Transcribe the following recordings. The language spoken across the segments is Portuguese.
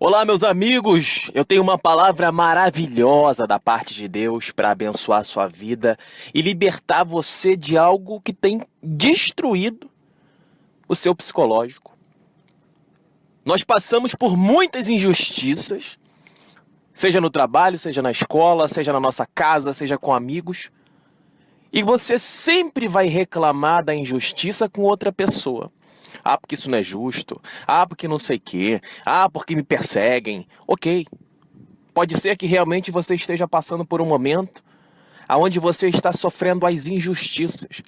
Olá, meus amigos! Eu tenho uma palavra maravilhosa da parte de Deus para abençoar a sua vida e libertar você de algo que tem destruído o seu psicológico. Nós passamos por muitas injustiças, seja no trabalho, seja na escola, seja na nossa casa, seja com amigos, e você sempre vai reclamar da injustiça com outra pessoa. Ah, porque isso não é justo. Ah, porque não sei o quê. Ah, porque me perseguem. Ok. Pode ser que realmente você esteja passando por um momento onde você está sofrendo as injustiças.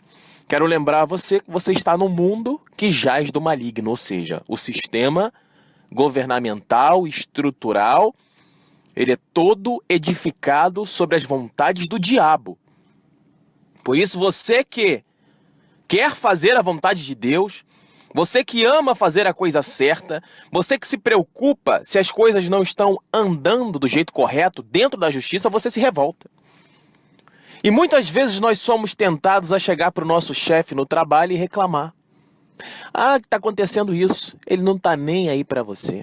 Quero lembrar você que você está num mundo que jaz do maligno, ou seja, o sistema governamental, estrutural, ele é todo edificado sobre as vontades do diabo. Por isso, você que quer fazer a vontade de Deus, você que ama fazer a coisa certa, você que se preocupa se as coisas não estão andando do jeito correto, dentro da justiça, você se revolta. E muitas vezes nós somos tentados a chegar para o nosso chefe no trabalho e reclamar. Ah, que está acontecendo isso, ele não está nem aí para você.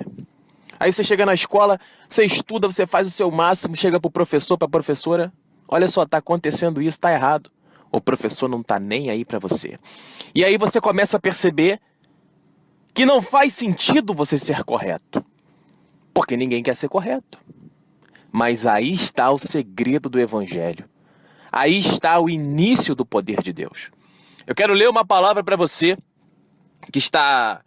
Aí você chega na escola, você estuda, você faz o seu máximo, chega para o professor, para a professora, olha só, está acontecendo isso, está errado. O professor não está nem aí para você. E aí você começa a perceber que não faz sentido você ser correto, porque ninguém quer ser correto. Mas aí está o segredo do Evangelho. Aí está o início do poder de Deus. Eu quero ler uma palavra para você que está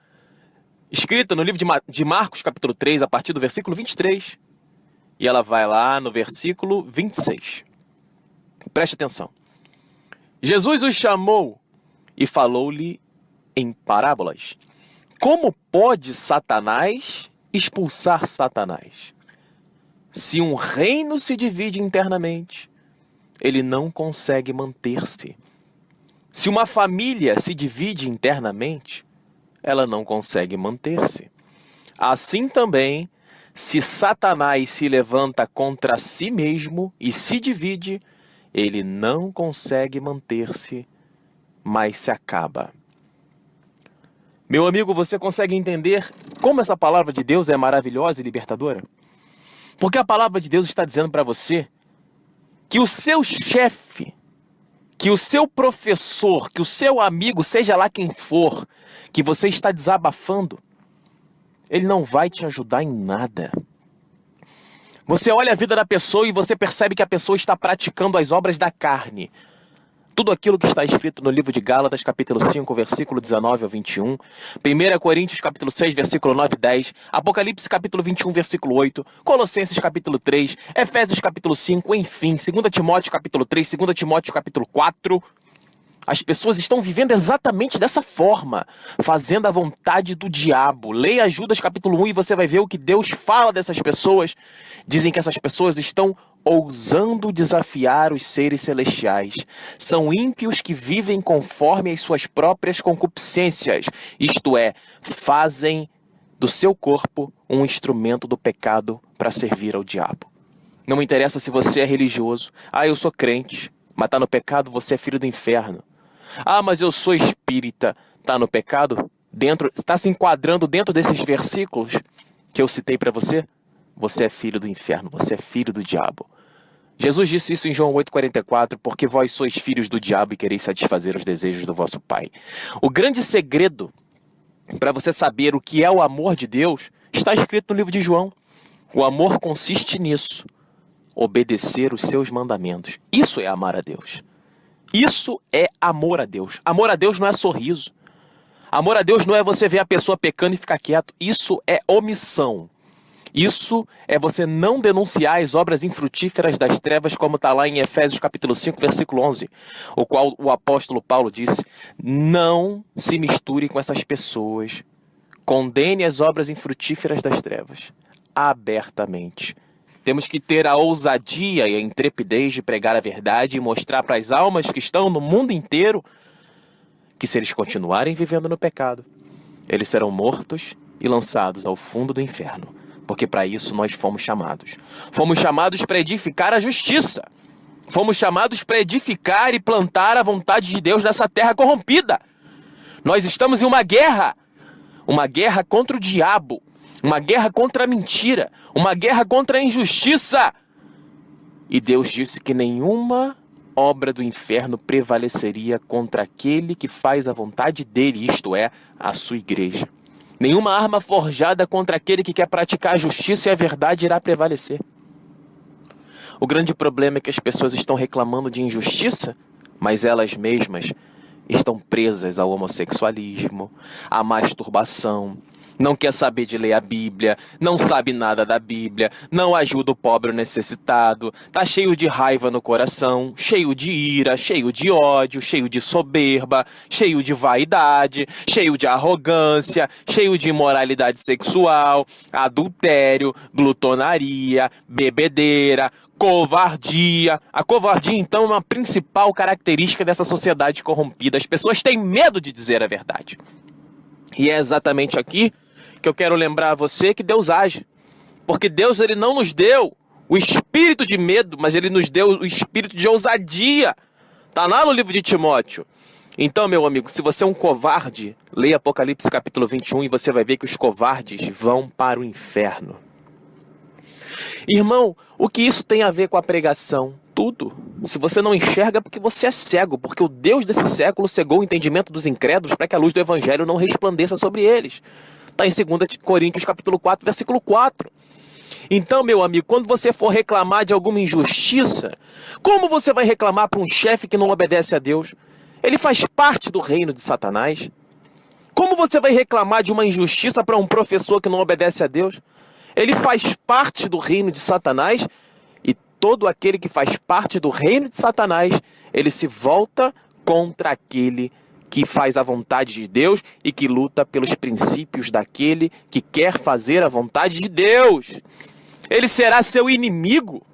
escrita no livro de Marcos, capítulo 3, a partir do versículo 23. E ela vai lá no versículo 26. Preste atenção. Jesus os chamou e falou-lhe em parábolas. Como pode Satanás expulsar Satanás? Se um reino se divide internamente, ele não consegue manter-se. Se uma família se divide internamente, ela não consegue manter-se. Assim também, se Satanás se levanta contra si mesmo e se divide, ele não consegue manter-se, mas se acaba. Meu amigo, você consegue entender como essa palavra de Deus é maravilhosa e libertadora? Porque a palavra de Deus está dizendo para você que o seu chefe, que o seu professor, que o seu amigo, seja lá quem for, que você está desabafando, ele não vai te ajudar em nada. Você olha a vida da pessoa e você percebe que a pessoa está praticando as obras da carne. Tudo aquilo que está escrito no livro de Gálatas, capítulo 5, versículo 19 ao 21, 1 Coríntios, capítulo 6, versículo 9 e 10, Apocalipse, capítulo 21, versículo 8, Colossenses, capítulo 3, Efésios, capítulo 5, enfim, 2 Timóteo, capítulo 3, 2 Timóteo, capítulo 4. As pessoas estão vivendo exatamente dessa forma, fazendo a vontade do diabo. Leia Judas, capítulo 1, e você vai ver o que Deus fala dessas pessoas. Dizem que essas pessoas estão ousando desafiar os seres celestiais. São ímpios que vivem conforme as suas próprias concupiscências, isto é, fazem do seu corpo um instrumento do pecado para servir ao diabo. Não me interessa se você é religioso. Ah, eu sou crente, mas está no pecado, você é filho do inferno. Ah, mas eu sou espírita, está no pecado? Está se enquadrando dentro desses versículos que eu citei para você? Você é filho do inferno, você é filho do diabo. Jesus disse isso em João 8,44, porque vós sois filhos do diabo e quereis satisfazer os desejos do vosso pai. O grande segredo para você saber o que é o amor de Deus está escrito no livro de João. O amor consiste nisso, obedecer os seus mandamentos. Isso é amar a Deus. Isso é amor a Deus. Amor a Deus não é sorriso. Amor a Deus não é você ver a pessoa pecando e ficar quieto. Isso é omissão. Isso é você não denunciar as obras infrutíferas das trevas, como está lá em Efésios capítulo 5, versículo 11, o qual o apóstolo Paulo disse: não se misture com essas pessoas, condene as obras infrutíferas das trevas, abertamente. Temos que ter a ousadia e a intrepidez de pregar a verdade e mostrar para as almas que estão no mundo inteiro que se eles continuarem vivendo no pecado, eles serão mortos e lançados ao fundo do inferno. Porque para isso nós fomos chamados. Fomos chamados para edificar a justiça. Fomos chamados para edificar e plantar a vontade de Deus nessa terra corrompida. Nós estamos em uma guerra contra o diabo. uma guerra contra a mentira, uma guerra contra a injustiça. E Deus disse que nenhuma obra do inferno prevaleceria contra aquele que faz a vontade dele, isto é, a sua igreja. Nenhuma arma forjada contra aquele que quer praticar a justiça e a verdade irá prevalecer. O grande problema é que as pessoas estão reclamando de injustiça, mas elas mesmas estão presas ao homossexualismo, à masturbação, não quer saber de ler a Bíblia, não sabe nada da Bíblia, não ajuda o pobre ou necessitado, tá cheio de raiva no coração, cheio de ira, cheio de ódio, cheio de soberba, cheio de vaidade, cheio de arrogância, cheio de imoralidade sexual, adultério, glutonaria, bebedeira, covardia. A covardia, então, é uma principal característica dessa sociedade corrompida. As pessoas têm medo de dizer a verdade. E é exatamente aqui que eu quero lembrar a você que Deus age. Porque Deus, ele não nos deu o espírito de medo, mas ele nos deu o espírito de ousadia. Está lá no livro de Timóteo. Então, meu amigo, se você é um covarde, leia Apocalipse capítulo 21 e você vai ver que os covardes vão para o inferno. Irmão, o que isso tem a ver com a pregação? Tudo. Se você não enxerga, é porque você é cego, porque o Deus desse século cegou o entendimento dos incrédulos para que a luz do evangelho não resplandeça sobre eles. Está em 2 Coríntios capítulo 4, versículo 4. Então, meu amigo, quando você for reclamar de alguma injustiça, como você vai reclamar para um chefe que não obedece a Deus? Ele faz parte do reino de Satanás. Como você vai reclamar de uma injustiça para um professor que não obedece a Deus? Ele faz parte do reino de Satanás, e todo aquele que faz parte do reino de Satanás, ele se volta contra aquele que faz a vontade de Deus e que luta pelos princípios daquele que quer fazer a vontade de Deus. Ele será seu inimigo.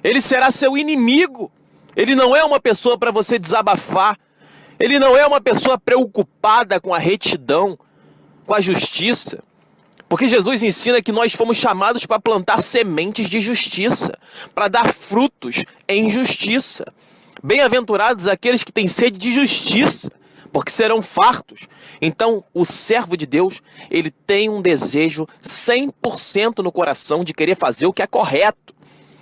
Ele será seu inimigo. Ele não é uma pessoa para você desabafar. Ele não é uma pessoa preocupada com a retidão, com a justiça. Porque Jesus ensina que nós fomos chamados para plantar sementes de justiça, para dar frutos em justiça. Bem-aventurados aqueles que têm sede de justiça, porque serão fartos. Então, o servo de Deus, ele tem um desejo 100% no coração de querer fazer o que é correto.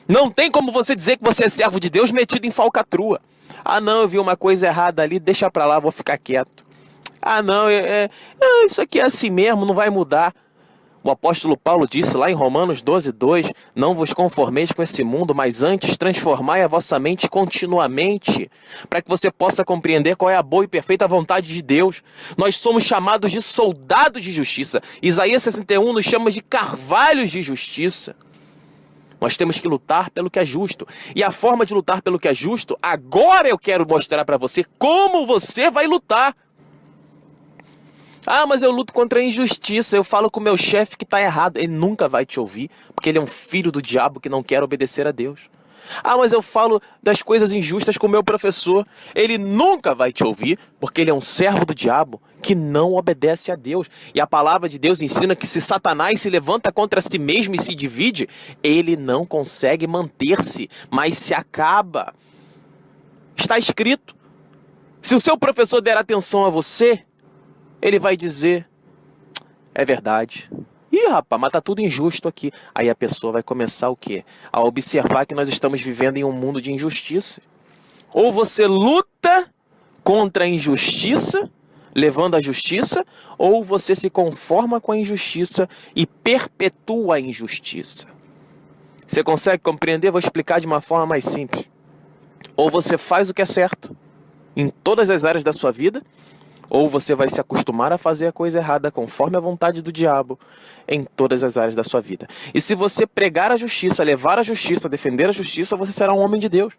Não tem como você dizer que você é servo de Deus metido em falcatrua. Ah, não, eu vi uma coisa errada ali, deixa pra lá, vou ficar quieto. Ah, não, isso aqui é assim mesmo, não vai mudar. O apóstolo Paulo disse lá em Romanos 12:2, não vos conformeis com esse mundo, mas antes transformai a vossa mente continuamente, para que você possa compreender qual é a boa e perfeita vontade de Deus. Nós somos chamados de soldados de justiça. Isaías 61 nos chama de carvalhos de justiça. Nós temos que lutar pelo que é justo. E a forma de lutar pelo que é justo, agora eu quero mostrar para você como você vai lutar. Ah, mas eu luto contra a injustiça, eu falo com o meu chefe que está errado. Ele nunca vai te ouvir, porque ele é um filho do diabo que não quer obedecer a Deus. Ah, mas eu falo das coisas injustas com o meu professor. Ele nunca vai te ouvir, porque ele é um servo do diabo que não obedece a Deus. E a palavra de Deus ensina que se Satanás se levanta contra si mesmo e se divide, ele não consegue manter-se, mas se acaba. Está escrito. Se o seu professor der atenção a você, ele vai dizer, é verdade. Ih, rapaz, mas tá tudo injusto aqui. Aí a pessoa vai começar o quê? A observar que nós estamos vivendo em um mundo de injustiça. Ou você luta contra a injustiça, levando a justiça, ou você se conforma com a injustiça e perpetua a injustiça. Você consegue compreender? Vou explicar de uma forma mais simples. Ou você faz o que é certo em todas as áreas da sua vida, ou você vai se acostumar a fazer a coisa errada conforme a vontade do diabo em todas as áreas da sua vida. E se você pregar a justiça, levar a justiça, defender a justiça, você será um homem de Deus.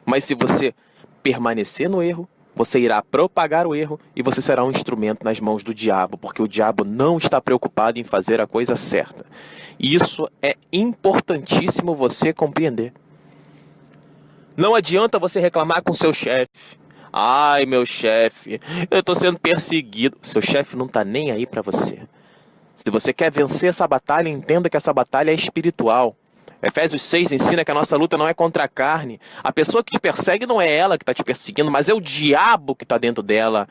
Mas se você permanecer no erro, você irá propagar o erro e você será um instrumento nas mãos do diabo, porque o diabo não está preocupado em fazer a coisa certa. E isso é importantíssimo você compreender. Não adianta você reclamar com seu chefe. Ai, meu chefe, eu estou sendo perseguido. Seu chefe não está nem aí para você. Se você quer vencer essa batalha, entenda que essa batalha é espiritual. Efésios 6 ensina que a nossa luta não é contra a carne. A pessoa que te persegue não é ela que está te perseguindo, mas é o diabo que está dentro dela.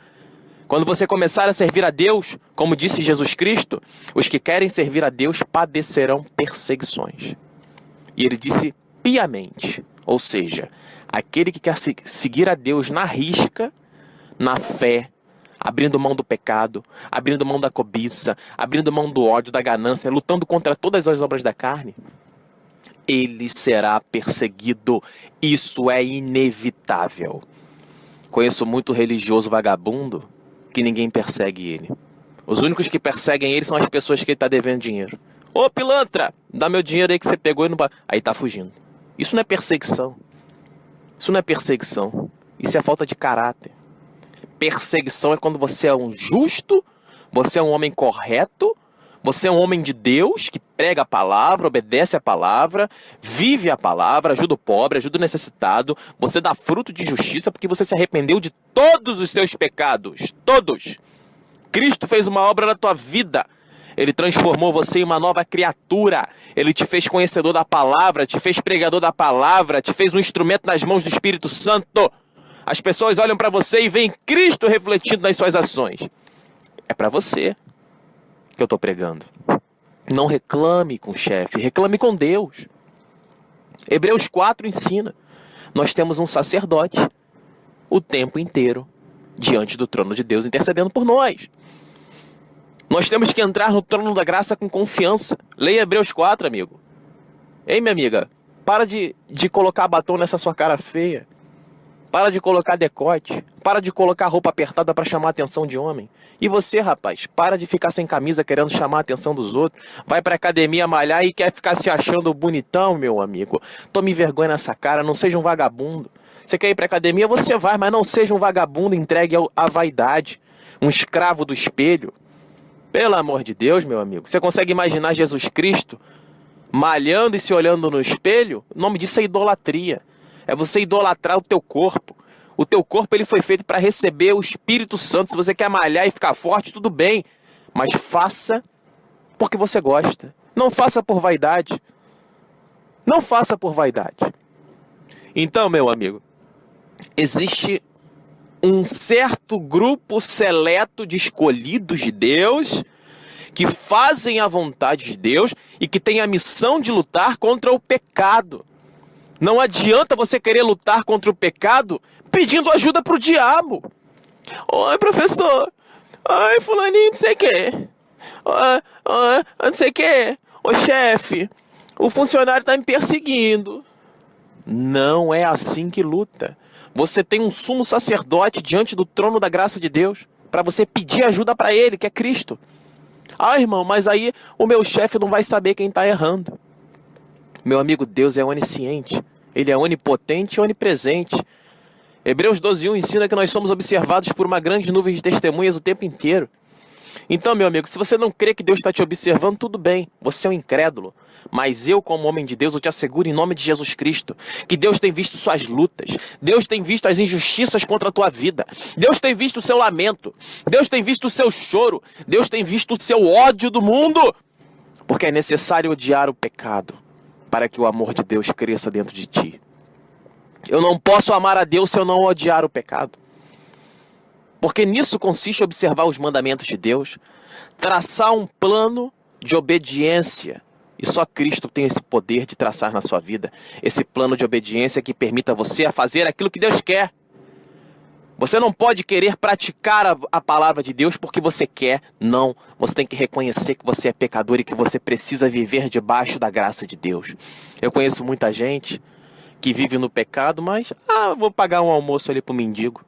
Quando você começar a servir a Deus, como disse Jesus Cristo, os que querem servir a Deus padecerão perseguições. E ele disse piamente, ou seja, aquele que quer seguir a Deus na risca, na fé, abrindo mão do pecado, abrindo mão da cobiça, abrindo mão do ódio, da ganância, lutando contra todas as obras da carne, ele será perseguido. Isso é inevitável. Conheço muito religioso vagabundo que ninguém persegue ele. Os únicos que perseguem ele são as pessoas que ele está devendo dinheiro. Ô pilantra, dá meu dinheiro aí que você pegou e não... Aí tá fugindo. Isso não é perseguição. Isso não é perseguição. Isso é falta de caráter. Perseguição é quando você é um justo, você é um homem correto, você é um homem de Deus que prega a palavra, obedece a palavra, vive a palavra, ajuda o pobre, ajuda o necessitado. Você dá fruto de justiça porque você se arrependeu de todos os seus pecados. Todos. Cristo fez uma obra na tua vida. Ele transformou você em uma nova criatura. Ele te fez conhecedor da palavra, te fez pregador da palavra, te fez um instrumento nas mãos do Espírito Santo. As pessoas olham para você e veem Cristo refletindo nas suas ações. É para você que eu estou pregando. Não reclame com o chefe, reclame com Deus. Hebreus 4 ensina. Nós temos um sacerdote o tempo inteiro diante do trono de Deus intercedendo por nós. Nós temos que entrar no trono da graça com confiança. Leia Hebreus 4, amigo. Ei, minha amiga, para de colocar batom nessa sua cara feia. Para de colocar decote. Para de colocar roupa apertada para chamar a atenção de homem. E você, rapaz, para de ficar sem camisa querendo chamar a atenção dos outros. Vai pra academia malhar e quer ficar se achando bonitão, meu amigo. Tome vergonha nessa cara, não seja um vagabundo. Você quer ir pra academia? Você vai, mas não seja um vagabundo entregue à vaidade. Um escravo do espelho. Pelo amor de Deus, meu amigo. Você consegue imaginar Jesus Cristo malhando e se olhando no espelho? O nome disso é idolatria. É você idolatrar o teu corpo. O teu corpo ele foi feito para receber o Espírito Santo. Se você quer malhar e ficar forte, tudo bem. Mas faça porque você gosta. Não faça por vaidade. Não faça por vaidade. Então, meu amigo, existe um certo grupo seleto de escolhidos de Deus que fazem a vontade de Deus e que tem a missão de lutar contra o pecado. Não adianta você querer lutar contra o pecado pedindo ajuda pro diabo. Oi, professor. Oi, fulaninho, não sei o quê. Oi, não sei o quê. Ô, chefe, o funcionário tá me perseguindo. Não é assim que luta. Você tem um sumo sacerdote diante do trono da graça de Deus para você pedir ajuda para ele, que é Cristo. Ah, irmão, mas aí o meu chefe não vai saber quem está errando. Meu amigo, Deus é onisciente. Ele é onipotente e onipresente. Hebreus 12:1 ensina que nós somos observados por uma grande nuvem de testemunhas o tempo inteiro. Então, meu amigo, se você não crê que Deus está te observando, tudo bem. Você é um incrédulo. Mas eu, como homem de Deus, eu te asseguro em nome de Jesus Cristo que Deus tem visto suas lutas. Deus tem visto as injustiças contra a tua vida. Deus tem visto o seu lamento. Deus tem visto o seu choro. Deus tem visto o seu ódio do mundo. Porque é necessário odiar o pecado para que o amor de Deus cresça dentro de ti. Eu não posso amar a Deus se eu não odiar o pecado. Porque nisso consiste observar os mandamentos de Deus, traçar um plano de obediência. E só Cristo tem esse poder de traçar na sua vida esse plano de obediência que permita você a fazer aquilo que Deus quer. Você não pode querer praticar a palavra de Deus porque você quer. Não, você tem que reconhecer que você é pecador e que você precisa viver debaixo da graça de Deus. Eu conheço muita gente que vive no pecado, mas vou pagar um almoço ali pro mendigo.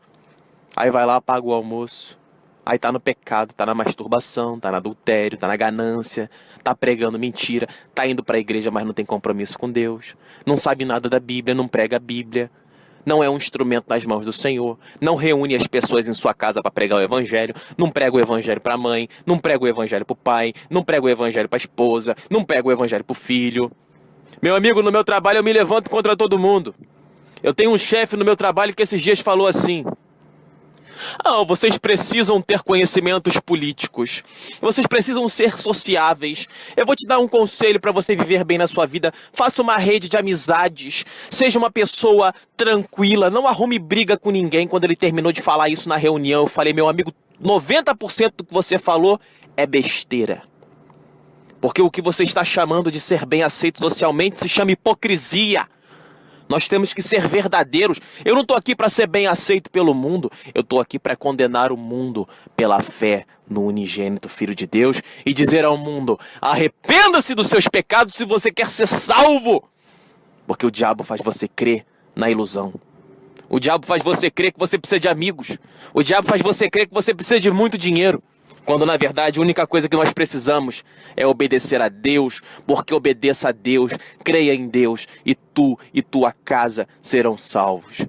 Aí vai lá, paga o almoço. Aí tá no pecado, tá na masturbação, tá no adultério, tá na ganância, tá pregando mentira, tá indo pra igreja, mas não tem compromisso com Deus. Não sabe nada da Bíblia, não prega a Bíblia. Não é um instrumento nas mãos do Senhor. Não reúne as pessoas em sua casa para pregar o evangelho. Não prega o evangelho para a mãe. Não prega o evangelho para o pai. Não prega o evangelho para a esposa. Não prega o evangelho para o filho. Meu amigo, no meu trabalho eu me levanto contra todo mundo. Eu tenho um chefe no meu trabalho que esses dias falou assim: vocês precisam ter conhecimentos políticos. Vocês precisam ser sociáveis. Eu vou te dar um conselho para você viver bem na sua vida. Faça uma rede de amizades. Seja uma pessoa tranquila. Não arrume briga com ninguém. Quando ele terminou de falar isso na reunião, eu falei: meu amigo, 90% do que você falou é besteira. Porque o que você está chamando de ser bem aceito socialmente se chama hipocrisia. Nós temos que ser verdadeiros. Eu não estou aqui para ser bem aceito pelo mundo. Eu estou aqui para condenar o mundo pela fé no unigênito Filho de Deus e dizer ao mundo: arrependa-se dos seus pecados se você quer ser salvo. Porque o diabo faz você crer na ilusão. O diabo faz você crer que você precisa de amigos. O diabo faz você crer que você precisa de muito dinheiro. Quando, na verdade, a única coisa que nós precisamos é obedecer a Deus, porque obedeça a Deus, creia em Deus, e tu e tua casa serão salvos.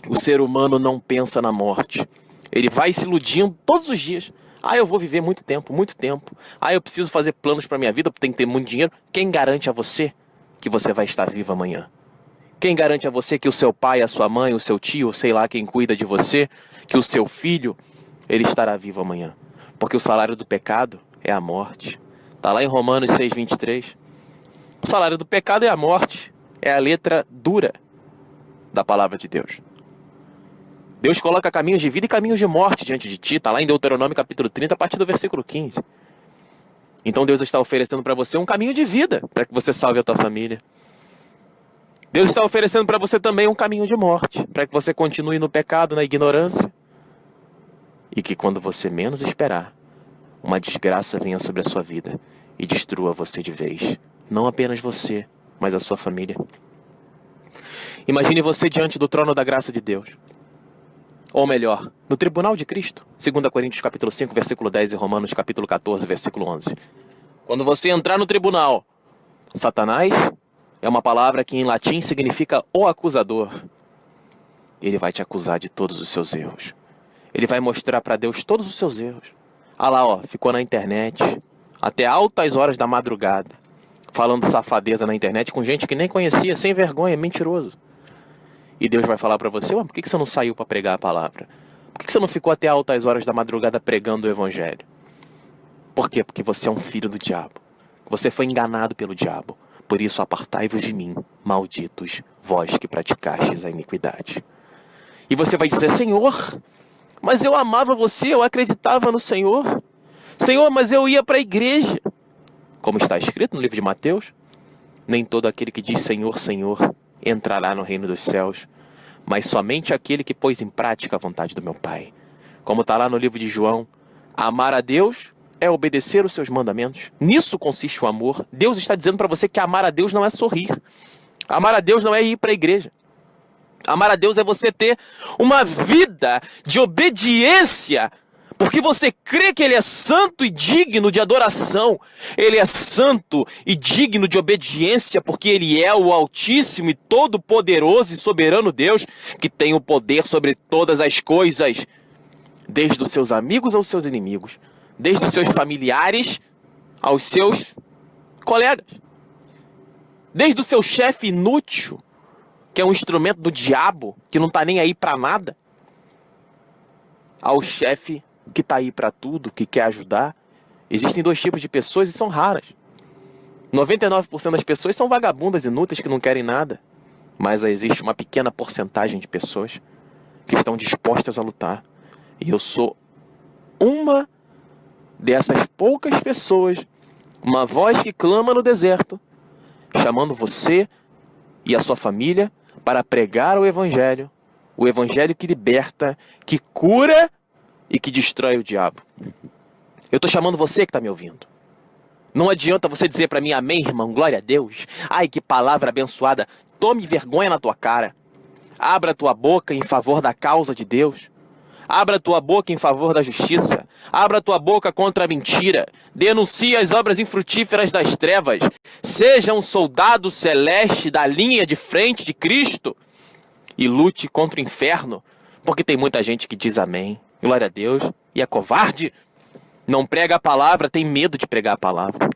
O ser humano não pensa na morte. Ele vai se iludindo todos os dias. Eu vou viver muito tempo, muito tempo. Eu preciso fazer planos para minha vida, porque tem que ter muito dinheiro. Quem garante a você que você vai estar vivo amanhã? Quem garante a você que o seu pai, a sua mãe, o seu tio, sei lá quem cuida de você, que o seu filho, ele estará vivo amanhã? Porque o salário do pecado é a morte. Está lá em Romanos 6:23. O salário do pecado é a morte. É a letra dura da palavra de Deus. Deus coloca caminhos de vida e caminhos de morte diante de ti. Está lá em Deuteronômio capítulo 30, a partir do versículo 15. Então Deus está oferecendo para você um caminho de vida, para que você salve a tua família. Deus está oferecendo para você também um caminho de morte, para que você continue no pecado, na ignorância. E que quando você menos esperar, uma desgraça venha sobre a sua vida e destrua você de vez. Não apenas você, mas a sua família. Imagine você diante do trono da graça de Deus. Ou melhor, no tribunal de Cristo. 2 Coríntios capítulo 5, versículo 10 e Romanos capítulo 14, versículo 11. Quando você entrar no tribunal, Satanás é uma palavra que em latim significa o acusador. Ele vai te acusar de todos os seus erros. Ele vai mostrar para Deus todos os seus erros. Ficou na internet, até altas horas da madrugada, falando safadeza na internet com gente que nem conhecia, sem vergonha, mentiroso. E Deus vai falar para você: por que você não saiu para pregar a palavra? Por que você não ficou até altas horas da madrugada pregando o evangelho? Por quê? Porque você é um filho do diabo. Você foi enganado pelo diabo. Por isso apartai-vos de mim, malditos, vós que praticastes a iniquidade. E você vai dizer: Senhor, mas eu amava você, eu acreditava no Senhor. Senhor, mas eu ia para a igreja. Como está escrito no livro de Mateus: nem todo aquele que diz Senhor, Senhor, entrará no reino dos céus, mas somente aquele que pôs em prática a vontade do meu Pai. Como está lá no livro de João: amar a Deus é obedecer os seus mandamentos. Nisso consiste o amor. Deus está dizendo para você que amar a Deus não é sorrir. Amar a Deus não é ir para a igreja. Amar a Deus é você ter uma vida de obediência, porque você crê que Ele é santo e digno de adoração. Ele é santo e digno de obediência, porque Ele é o Altíssimo e Todo-Poderoso e Soberano Deus, que tem o poder sobre todas as coisas, desde os seus amigos aos seus inimigos, desde os seus familiares aos seus colegas, desde o seu chefe inútil, que é um instrumento do diabo, que não está nem aí para nada, ao chefe que está aí para tudo, que quer ajudar. Existem dois tipos de pessoas e são raras. 99% das pessoas são vagabundas inúteis que não querem nada, mas existe uma pequena porcentagem de pessoas que estão dispostas a lutar. E eu sou uma dessas poucas pessoas, uma voz que clama no deserto, chamando você e a sua família para pregar o evangelho que liberta, que cura e que destrói o diabo. Eu estou chamando você que está me ouvindo. Não adianta você dizer para mim: amém, irmão, glória a Deus. Ai, que palavra abençoada. Tome vergonha na tua cara. Abra tua boca em favor da causa de Deus. Abra tua boca em favor da justiça. Abra tua boca contra a mentira. Denuncie as obras infrutíferas das trevas. Seja um soldado celeste da linha de frente de Cristo e lute contra o inferno, porque tem muita gente que diz amém, glória a Deus, e é covarde. Não prega a palavra, tem medo de pregar a palavra.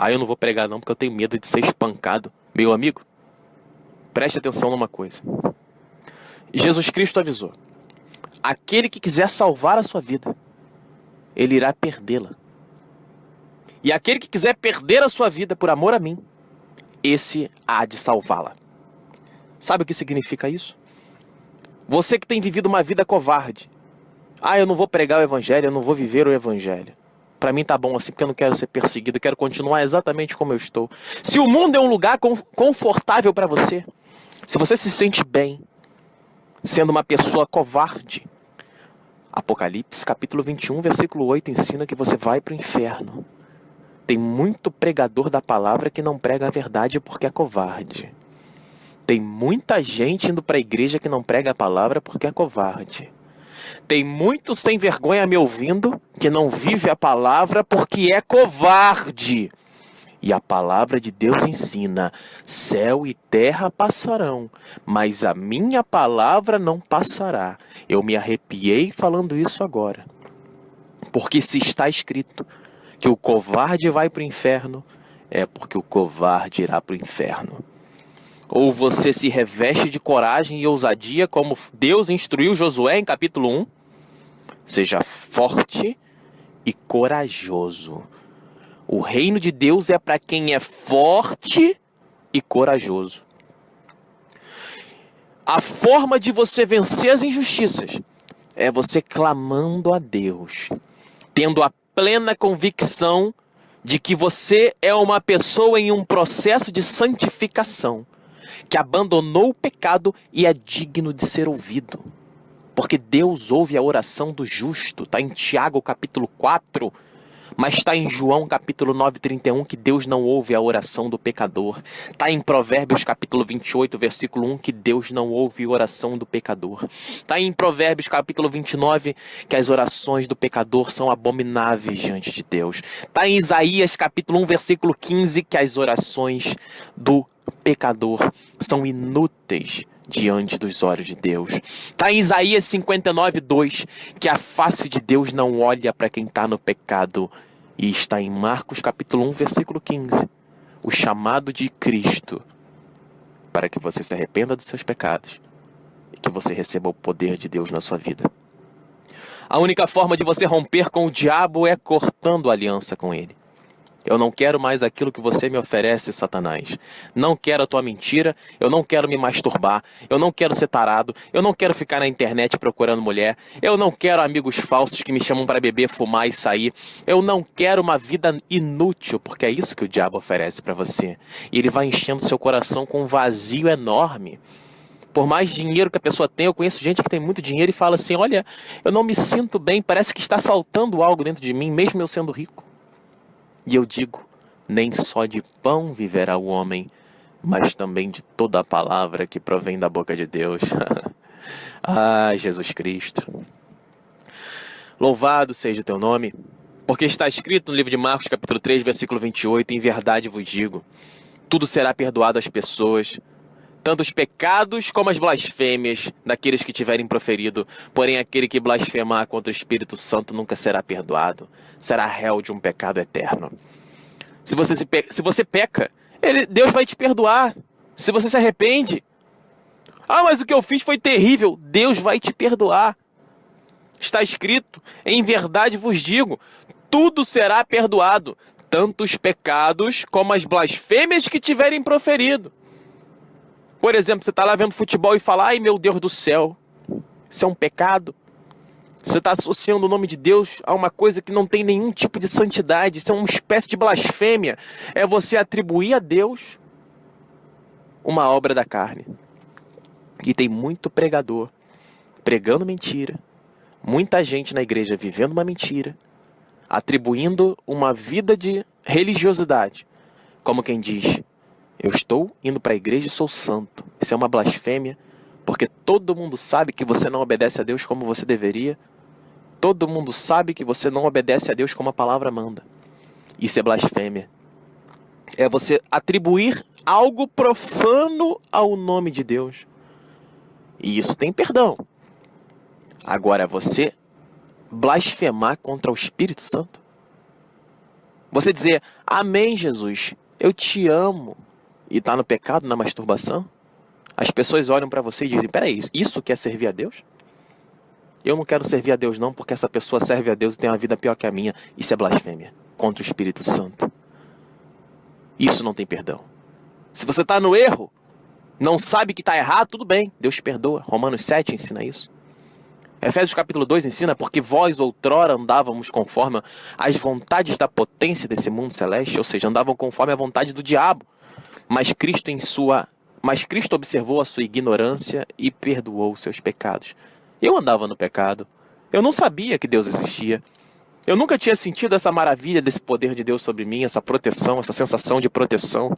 Eu não vou pregar não, porque eu tenho medo de ser espancado. Meu amigo, preste atenção numa coisa. Jesus Cristo avisou: aquele que quiser salvar a sua vida, ele irá perdê-la. E aquele que quiser perder a sua vida por amor a mim, esse há de salvá-la. Sabe o que significa isso? Você que tem vivido uma vida covarde, Ah, eu não vou pregar o evangelho, eu não vou viver o evangelho. Para mim tá bom assim, porque eu não quero ser perseguido, eu quero continuar exatamente como eu estou. Se o mundo é um lugar confortável para você, se você se sente bem sendo uma pessoa covarde, Apocalipse capítulo 21, versículo 8 ensina que você vai para o inferno. Tem muito pregador da palavra que não prega a verdade porque é covarde. Tem muita gente indo para a igreja que não prega a palavra porque é covarde. Tem muito sem vergonha me ouvindo que não vive a palavra porque é covarde. E a palavra de Deus ensina: céu e terra passarão, mas a minha palavra não passará. Eu me arrepiei falando isso agora. Porque se está escrito que o covarde vai para o inferno, é porque o covarde irá para o inferno. Ou você se reveste de coragem e ousadia, como Deus instruiu Josué em capítulo 1. Seja forte e corajoso. O reino de Deus é para quem é forte e corajoso. A forma de você vencer as injustiças é você clamando a Deus, tendo a plena convicção de que você é uma pessoa em um processo de santificação, que abandonou o pecado e é digno de ser ouvido. Porque Deus ouve a oração do justo. Está em Tiago capítulo 4, mas está em João capítulo 9:31 que Deus não ouve a oração do pecador. Está em Provérbios capítulo 28, versículo 1 que Deus não ouve a oração do pecador. Está em Provérbios capítulo 29 que as orações do pecador são abomináveis diante de Deus. Está em Isaías capítulo 1, versículo 15 que as orações do pecador são inúteis diante dos olhos de Deus. Está em Isaías 59:2 que a face de Deus não olha para quem está no pecado. E está em Marcos capítulo 1, versículo 15, o chamado de Cristo para que você se arrependa dos seus pecados e que você receba o poder de Deus na sua vida. A única forma de você romper com o diabo é cortando aliança com ele. Eu não quero mais aquilo que você me oferece, Satanás. Não quero a tua mentira, eu não quero me masturbar, eu não quero ser tarado, eu não quero ficar na internet procurando mulher, eu não quero amigos falsos que me chamam para beber, fumar e sair. Eu não quero uma vida inútil, porque é isso que o diabo oferece para você. E ele vai enchendo seu coração com um vazio enorme. Por mais dinheiro que a pessoa tem, eu conheço gente que tem muito dinheiro e fala assim: olha, eu não me sinto bem, parece que está faltando algo dentro de mim, mesmo eu sendo rico. E eu digo, nem só de pão viverá o homem, mas também de toda a palavra que provém da boca de Deus. Ah, Jesus Cristo. Louvado seja o teu nome, porque está escrito no livro de Marcos, capítulo 3, versículo 28, em verdade vos digo, tudo será perdoado às pessoas, tanto os pecados como as blasfêmias daqueles que tiverem proferido. Porém, aquele que blasfemar contra o Espírito Santo nunca será perdoado. Será réu de um pecado eterno. Se você peca, Deus vai te perdoar. Se você se arrepende, ah, mas o que eu fiz foi terrível, Deus vai te perdoar. Está escrito, em verdade vos digo, tudo será perdoado, tanto os pecados como as blasfêmias que tiverem proferido. Por exemplo, você está lá vendo futebol e fala: ai meu Deus do céu, isso é um pecado. Você está associando o nome de Deus a uma coisa que não tem nenhum tipo de santidade. Isso é uma espécie de blasfêmia. É você atribuir a Deus uma obra da carne. E tem muito pregador pregando mentira. Muita gente na igreja vivendo uma mentira. Atribuindo uma vida de religiosidade. Como quem diz: eu estou indo para a igreja e sou santo. Isso é uma blasfêmia, porque todo mundo sabe que você não obedece a Deus como você deveria. Todo mundo sabe que você não obedece a Deus como a palavra manda. Isso é blasfêmia. É você atribuir algo profano ao nome de Deus. E isso tem perdão. Agora, você blasfemar contra o Espírito Santo. Você dizer: amém, Jesus, eu te amo. E está no pecado, na masturbação, as pessoas olham para você e dizem: peraí, isso quer servir a Deus? Eu não quero servir a Deus não, porque essa pessoa serve a Deus e tem uma vida pior que a minha. Isso é blasfêmia contra o Espírito Santo. Isso não tem perdão. Se você está no erro, não sabe que está errado, tudo bem, Deus perdoa. Romanos 7 ensina isso. Efésios capítulo 2 ensina: porque vós outrora andávamos conforme as vontades da potência desse mundo celeste, ou seja, andavam conforme a vontade do diabo. Mas Cristo observou a sua ignorância e perdoou os seus pecados. Eu andava no pecado. Eu não sabia que Deus existia. Eu nunca tinha sentido essa maravilha desse poder de Deus sobre mim, essa proteção, essa sensação de proteção,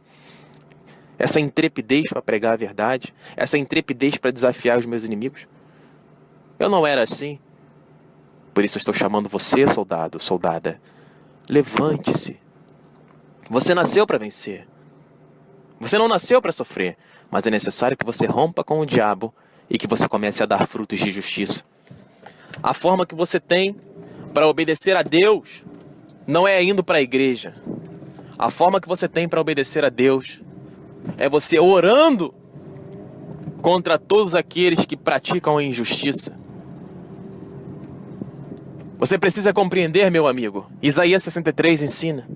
essa intrepidez para pregar a verdade, essa intrepidez para desafiar os meus inimigos. Eu não era assim. Por isso eu estou chamando você, soldado, soldada. Levante-se. Você nasceu para vencer. Você não nasceu para sofrer, mas é necessário que você rompa com o diabo e que você comece a dar frutos de justiça. A forma que você tem para obedecer a Deus não é indo para a igreja. A forma que você tem para obedecer a Deus é você orando contra todos aqueles que praticam a injustiça. Você precisa compreender, meu amigo. Isaías 63 ensina: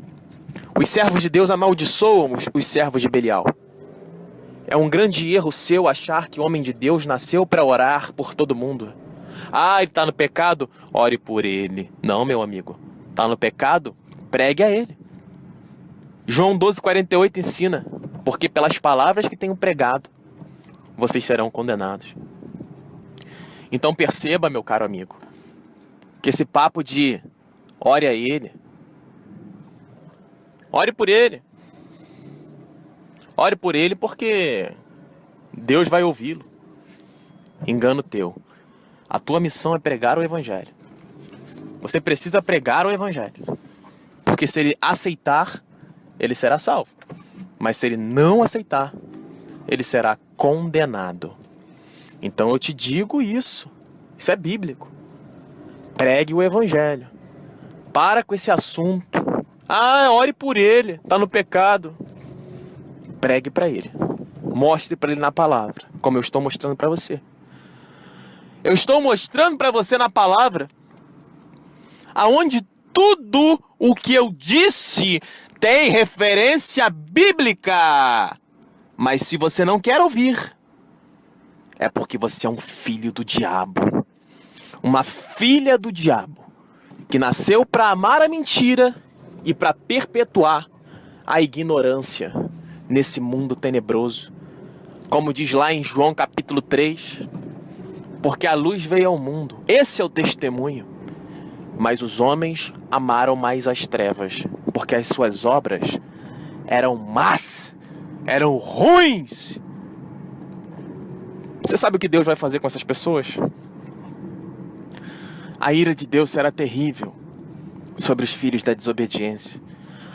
os servos de Deus amaldiçoam os servos de Belial. É um grande erro seu achar que o homem de Deus nasceu para orar por todo mundo. Ah, ele está no pecado? Ore por ele. Não, meu amigo. Está no pecado? Pregue a ele. João 12,48 ensina: porque pelas palavras que tenho pregado, vocês serão condenados. Então perceba, meu caro amigo, que esse papo de ore a ele, ore por ele. Ore por ele porque Deus vai ouvi-lo. Engano teu. A tua missão é pregar o evangelho. Você precisa pregar o evangelho. Porque se ele aceitar, ele será salvo. Mas se ele não aceitar, ele será condenado. Então eu te digo isso. Isso é bíblico. Pregue o evangelho. Para com esse assunto. Ah, ore por ele. Está no pecado. Pregue para ele. Mostre para ele na palavra, como eu estou mostrando para você. Eu estou mostrando para você na palavra aonde tudo o que eu disse tem referência bíblica. Mas se você não quer ouvir, é porque você é um filho do diabo. Uma filha do diabo que nasceu para amar a mentira e para perpetuar a ignorância nesse mundo tenebroso. Como diz lá em João capítulo 3, porque a luz veio ao mundo. Esse é o testemunho. Mas os homens amaram mais as trevas, porque as suas obras eram más, eram ruins. Você sabe o que Deus vai fazer com essas pessoas? A ira de Deus será terrível sobre os filhos da desobediência.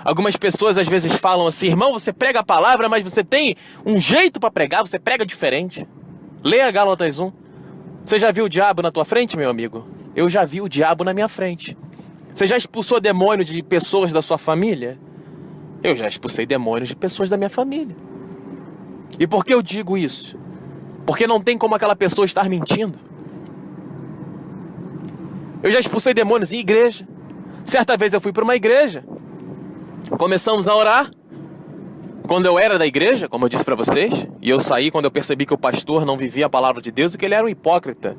Algumas pessoas às vezes falam assim: irmão, você prega a palavra, mas você tem um jeito para pregar, você prega diferente. Leia Gálatas 1. Você já viu o diabo na tua frente, meu amigo? Eu já vi o diabo na minha frente. Você já expulsou demônio de pessoas da sua família? Eu já expulsei demônios de pessoas da minha família. E por que eu digo isso? Porque não tem como aquela pessoa estar mentindo. Eu já expulsei demônios em igreja. Certa vez eu fui para uma igreja. Começamos a orar. Quando eu era da igreja, como eu disse para vocês, e eu saí quando eu percebi que o pastor não vivia a palavra de Deus e que ele era um hipócrita.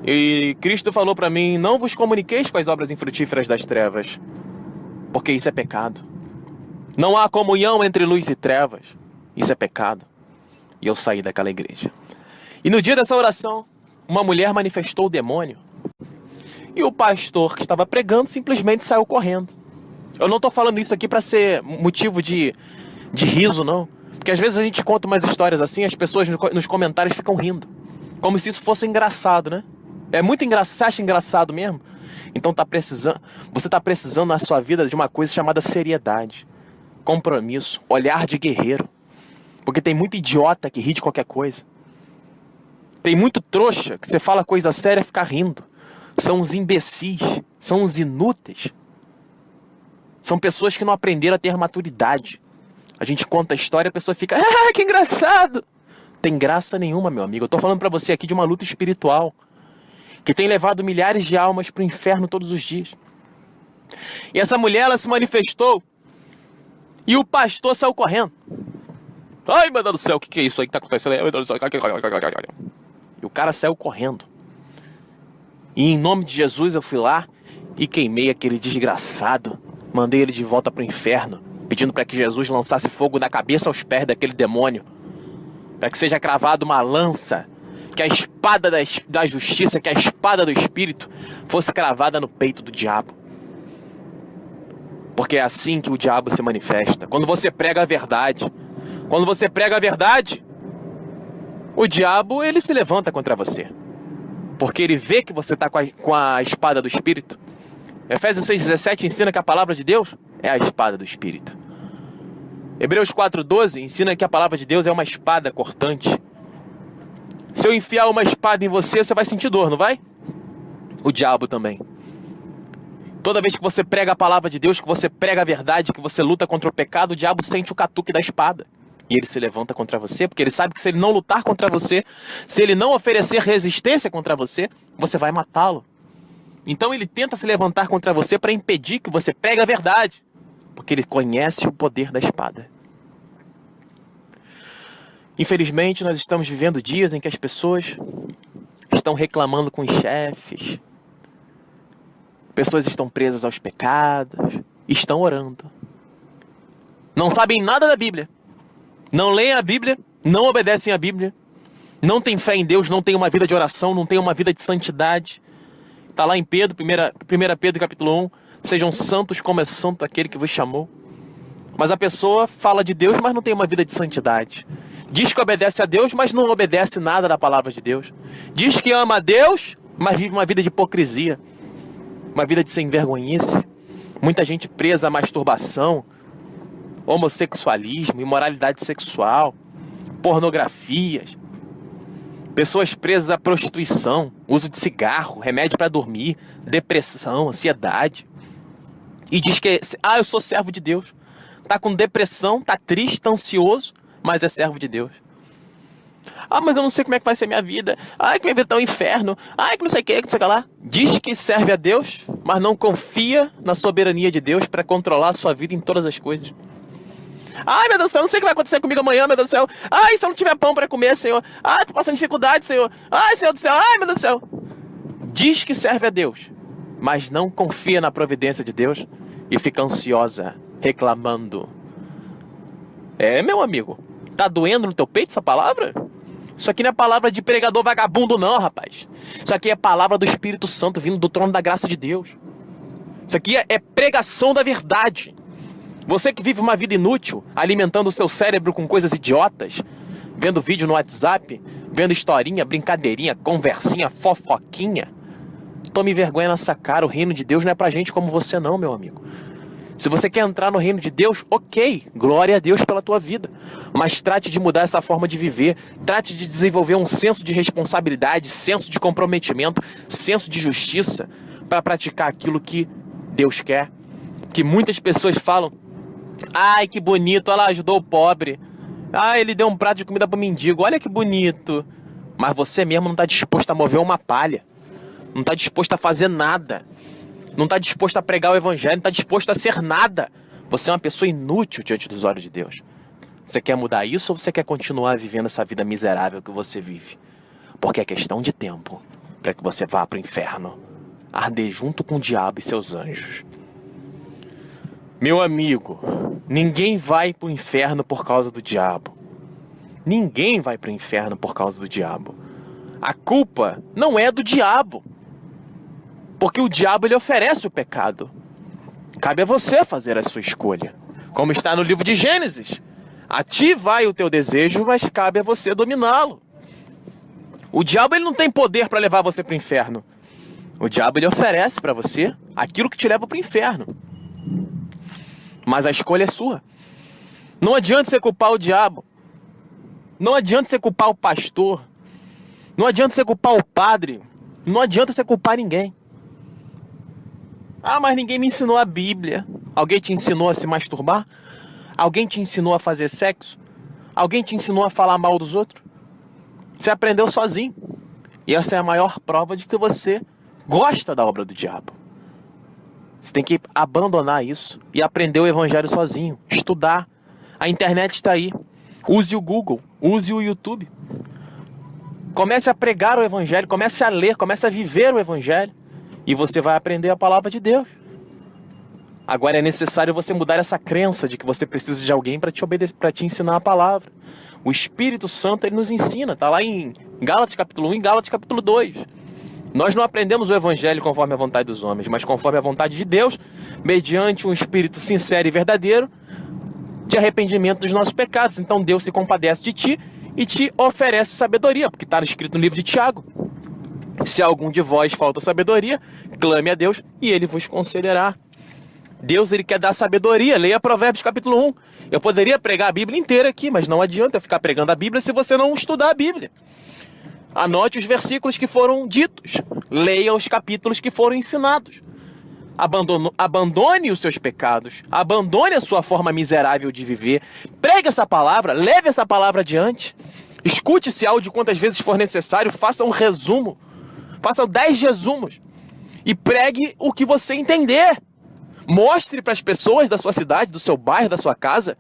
E Cristo falou para mim: não vos comuniqueis com as obras infrutíferas das trevas, porque isso é pecado. Não há comunhão entre luz e trevas. Isso é pecado. E eu saí daquela igreja. E no dia dessa oração, uma mulher manifestou o demônio. E o pastor que estava pregando simplesmente saiu correndo. Eu não estou falando isso aqui para ser motivo de riso, não. Porque às vezes a gente conta umas histórias assim, as pessoas nos comentários ficam rindo. Como se isso fosse engraçado, né? É muito engraçado. Você acha engraçado mesmo? Então você está precisando na sua vida de uma coisa chamada seriedade, compromisso, olhar de guerreiro. Porque tem muito idiota que ri de qualquer coisa. Tem muito trouxa que você fala coisa séria e fica rindo. São os imbecis, são os inúteis. São pessoas que não aprenderam a ter maturidade. A gente conta a história e a pessoa fica: ah, que engraçado. Tem graça nenhuma, meu amigo. Eu tô falando pra você aqui de uma luta espiritual que tem levado milhares de almas pro inferno todos os dias. E essa mulher, ela se manifestou e o pastor saiu correndo. Ai, meu Deus do céu, o que é isso aí que tá acontecendo? E o cara saiu correndo. E em nome de Jesus eu fui lá e queimei aquele desgraçado. Mandei ele de volta para o inferno, pedindo para que Jesus lançasse fogo da cabeça aos pés daquele demônio. Para que seja cravada uma lança, que a espada da justiça, que a espada do Espírito fosse cravada no peito do diabo. Porque é assim que o diabo se manifesta. Quando você prega a verdade. Quando você prega a verdade, o diabo, ele se levanta contra você. Porque ele vê que você está com a espada do Espírito. Efésios 6,17 ensina que a palavra de Deus é a espada do Espírito. Hebreus 4,12 ensina que a palavra de Deus é uma espada cortante. Se eu enfiar uma espada em você, você vai sentir dor, não vai? O diabo também. Toda vez que você prega a palavra de Deus, que você prega a verdade, que você luta contra o pecado, o diabo sente o catuque da espada. E ele se levanta contra você, porque ele sabe que se ele não lutar contra você, se ele não oferecer resistência contra você, você vai matá-lo. Então ele tenta se levantar contra você para impedir que você pregue a verdade, porque ele conhece o poder da espada. Infelizmente, nós estamos vivendo dias em que as pessoas estão reclamando com os chefes. Pessoas estão presas aos pecados, estão orando. Não sabem nada da Bíblia. Não leem a Bíblia, não obedecem à Bíblia. Não têm fé em Deus, não têm uma vida de oração, não têm uma vida de santidade. Está lá em Pedro, 1 Pedro capítulo 1. Sejam santos como é santo aquele que vos chamou. Mas a pessoa fala de Deus, mas não tem uma vida de santidade. Diz que obedece a Deus, mas não obedece nada da palavra de Deus. Diz que ama a Deus, mas vive uma vida de hipocrisia. Uma vida de sem vergonhice. Muita gente presa à masturbação, homossexualismo, imoralidade sexual, pornografias. Pessoas presas à prostituição, uso de cigarro, remédio para dormir, depressão, ansiedade. E diz que, eu sou servo de Deus. Tá com depressão, tá triste, tá ansioso, mas é servo de Deus. Mas eu não sei como é que vai ser minha vida. Que minha vida tá um inferno. Que não sei o que sei lá. Diz que serve a Deus, mas não confia na soberania de Deus para controlar a sua vida em todas as coisas. Meu Deus do céu, não sei o que vai acontecer comigo amanhã, meu Deus do céu. Se eu não tiver pão para comer, Senhor. Tô passando dificuldade, Senhor. Senhor do céu, meu Deus do céu. Diz que serve a Deus, mas não confia na providência de Deus e fica ansiosa, reclamando. Meu amigo, tá doendo no teu peito essa palavra? Isso aqui não é palavra de pregador vagabundo não, rapaz. Isso aqui é palavra do Espírito Santo vindo do trono da graça de Deus. Isso aqui é pregação da verdade. Você que vive uma vida inútil, alimentando o seu cérebro com coisas idiotas, vendo vídeo no WhatsApp, vendo historinha, brincadeirinha, conversinha, fofoquinha. Tome vergonha nessa cara, o reino de Deus não é pra gente como você não, meu amigo. Se você quer entrar no reino de Deus, ok, glória a Deus pela tua vida. Mas trate de mudar essa forma de viver, trate de desenvolver um senso de responsabilidade, senso de comprometimento, senso de justiça, para praticar aquilo que Deus quer. Que muitas pessoas falam, que bonito, olha lá, ajudou o pobre. Ele deu um prato de comida para o mendigo, olha que bonito. Mas você mesmo não está disposto a mover uma palha, não está disposto a fazer nada. Não está disposto a pregar o evangelho, não está disposto a ser nada. Você é uma pessoa inútil diante dos olhos de Deus. Você quer mudar isso ou você quer continuar vivendo essa vida miserável que você vive? Porque é questão de tempo para que você vá para o inferno, arder junto com o diabo e seus anjos. Meu amigo, ninguém vai para o inferno por causa do diabo. Ninguém vai para o inferno por causa do diabo. A culpa não é do diabo. Porque o diabo ele oferece o pecado. Cabe a você fazer a sua escolha. Como está no livro de Gênesis. A ti vai o teu desejo, mas cabe a você dominá-lo. O diabo ele não tem poder para levar você para o inferno. O diabo ele oferece para você aquilo que te leva para o inferno. Mas a escolha é sua. Não adianta você culpar o diabo. Não adianta você culpar o pastor. Não adianta você culpar o padre. Não adianta você culpar ninguém. Mas ninguém me ensinou a Bíblia. Alguém te ensinou a se masturbar? Alguém te ensinou a fazer sexo? Alguém te ensinou a falar mal dos outros? Você aprendeu sozinho. E essa é a maior prova de que você gosta da obra do diabo. Você tem que abandonar isso e aprender o evangelho sozinho. Estudar. A internet está aí. Use o Google. Use o YouTube. Comece a pregar o Evangelho, comece a ler, comece a viver o Evangelho. E você vai aprender a palavra de Deus. Agora é necessário você mudar essa crença de que você precisa de alguém para te obedecer, para te ensinar a palavra. O Espírito Santo, ele nos ensina. Está lá em Gálatas capítulo 1 e Gálatas capítulo 2. Nós não aprendemos o Evangelho conforme a vontade dos homens, mas conforme a vontade de Deus, mediante um espírito sincero e verdadeiro, de arrependimento dos nossos pecados. Então Deus se compadece de ti e te oferece sabedoria, porque está escrito no livro de Tiago. Se a algum de vós falta sabedoria, clame a Deus e Ele vos concederá. Deus, Ele quer dar sabedoria. Leia Provérbios capítulo 1. Eu poderia pregar a Bíblia inteira aqui, mas não adianta eu ficar pregando a Bíblia se você não estudar a Bíblia. Anote os versículos que foram ditos. Leia os capítulos que foram ensinados. Abandone os seus pecados. Abandone a sua forma miserável de viver. Pregue essa palavra. Leve essa palavra adiante. Escute esse áudio quantas vezes for necessário. Faça um resumo. Faça 10 resumos. E pregue o que você entender. Mostre para as pessoas da sua cidade, do seu bairro, da sua casa,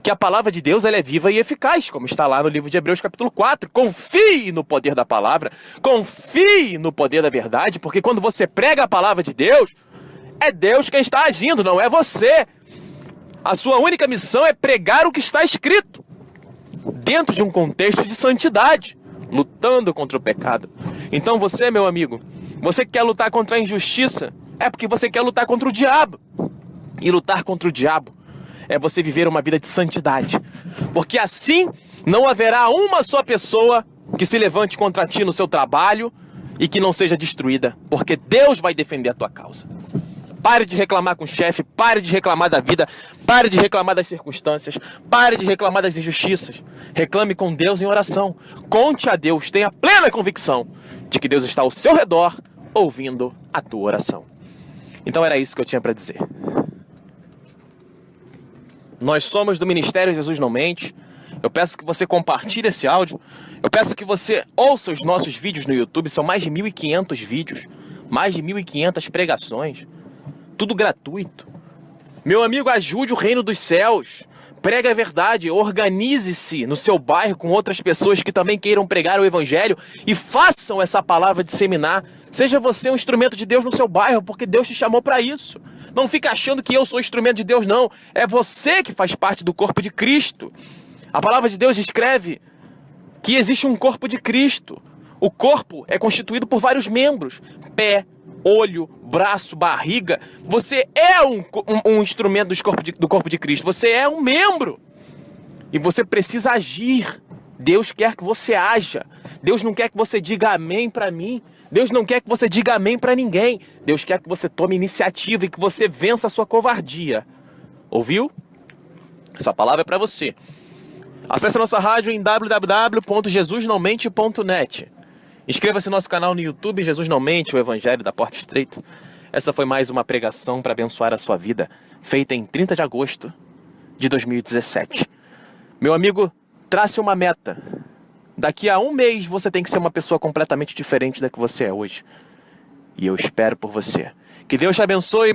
que a palavra de Deus ela é viva e eficaz, como está lá no livro de Hebreus capítulo 4. Confie no poder da palavra, confie no poder da verdade, porque quando você prega a palavra de Deus, é Deus quem está agindo, não é você. A sua única missão é pregar o que está escrito, dentro de um contexto de santidade, lutando contra o pecado. Então você, meu amigo, você que quer lutar contra a injustiça, é porque você quer lutar contra o diabo. E lutar contra o diabo é você viver uma vida de santidade. Porque assim não haverá uma só pessoa que se levante contra ti no seu trabalho e que não seja destruída. Porque Deus vai defender a tua causa. Pare de reclamar com o chefe, pare de reclamar da vida, pare de reclamar das circunstâncias, pare de reclamar das injustiças. Reclame com Deus em oração. Conte a Deus, tenha plena convicção de que Deus está ao seu redor, ouvindo a tua oração. Então era isso que eu tinha para dizer. Nós somos do Ministério Jesus Não Mente. Eu peço que você compartilhe esse áudio. Eu peço que você ouça os nossos vídeos no YouTube. São mais de 1.500 vídeos. Mais de 1.500 pregações. Tudo gratuito. Meu amigo, ajude o reino dos céus. Pregue a verdade. Organize-se no seu bairro com outras pessoas que também queiram pregar o Evangelho. E façam essa palavra disseminar. Seja você um instrumento de Deus no seu bairro, porque Deus te chamou para isso. Não fica achando que eu sou instrumento de Deus, não. É você que faz parte do corpo de Cristo. A palavra de Deus descreve que existe um corpo de Cristo. O corpo é constituído por vários membros. Pé, olho, braço, barriga. Você é um instrumento do corpo de Cristo. Você é um membro. E você precisa agir. Deus quer que você haja. Deus não quer que você diga amém para mim. Deus não quer que você diga amém para ninguém. Deus quer que você tome iniciativa e que você vença a sua covardia. Ouviu? Essa palavra é para você. Acesse a nossa rádio em www.jesusnãomente.net. Inscreva-se no nosso canal no YouTube, Jesus Não Mente, o Evangelho da Porta Estreita. Essa foi mais uma pregação para abençoar a sua vida, feita em 30 de agosto de 2017. Meu amigo, trace uma meta. Daqui a um mês você tem que ser uma pessoa completamente diferente da que você é hoje. E eu espero por você. Que Deus te abençoe.